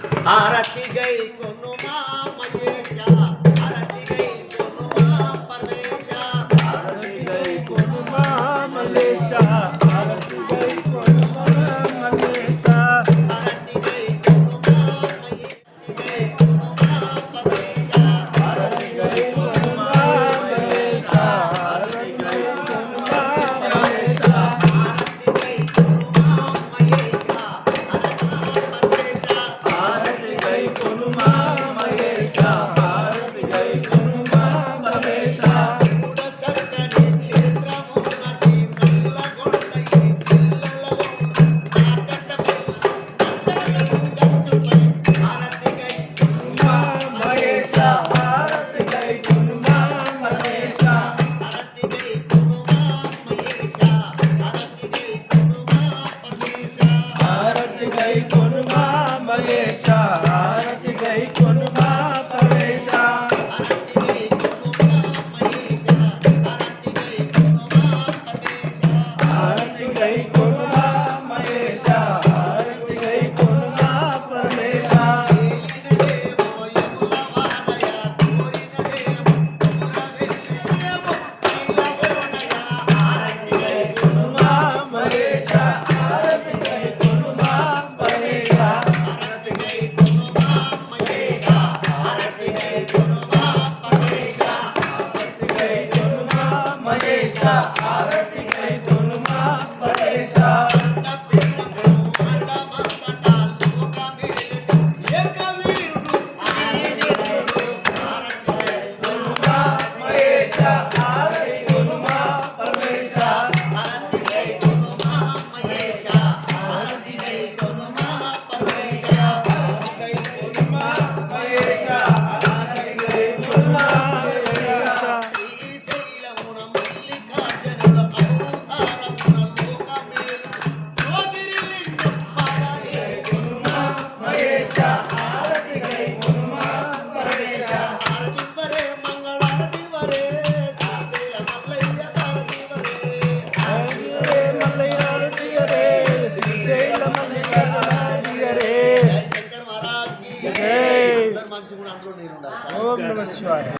आरती गई कोनुमा महेशा आरती गई कोनुमा परमेशा आरती गई कोनुमा मलेशा आरती गई कोनुमा मलेशा आरती गई कोनुमा महेशा आरती गई कोनुमा परमेशा आरती गई कोनुमा मलेशा आरती गई कोनुमा मलेशा आरती गई कोनुमा महेशा आरती गई कोनुमा मलेशा चक्कनी क्षेत्रमुन नल्लगొండై आरती गई कोनुमा मलेशा आरती गई कोनुमा मलेशा आरती गई कोनुमा महेशा आरती गई कोनुमा परमेशा आरती गई कोनुमा मलेशा आरती गई कोनुमा परमेशा आरती गई कोनुमा महेशा आरती गई कोनुमा परमेशा आरती गई कोनुमा मलेशा आरती गई कोनुमा मलेशा आरती गई कोनुमा मलेशा आरती गई कोनुमा महेशा आरती गई कोनुमा परमेशा आरती गई कोनुमा मलेशा आरती गई कोनुमा मलेशा कोनुमा मलेशा आरती कोनुमा परमेशा कोनुमा मलेशा आरती गई कोनुमा मलेशा कोनुमा मलेशा आरती गई कोनुमा मलेशा रे मल्लయ్య आरती रे శ్రీశైల మల్లికార్జున రే శంకర్ మహారాజ్ కి జై అందరు మంచిగా అందరూ నేను ఉండాలి ఓం నమః శివాయ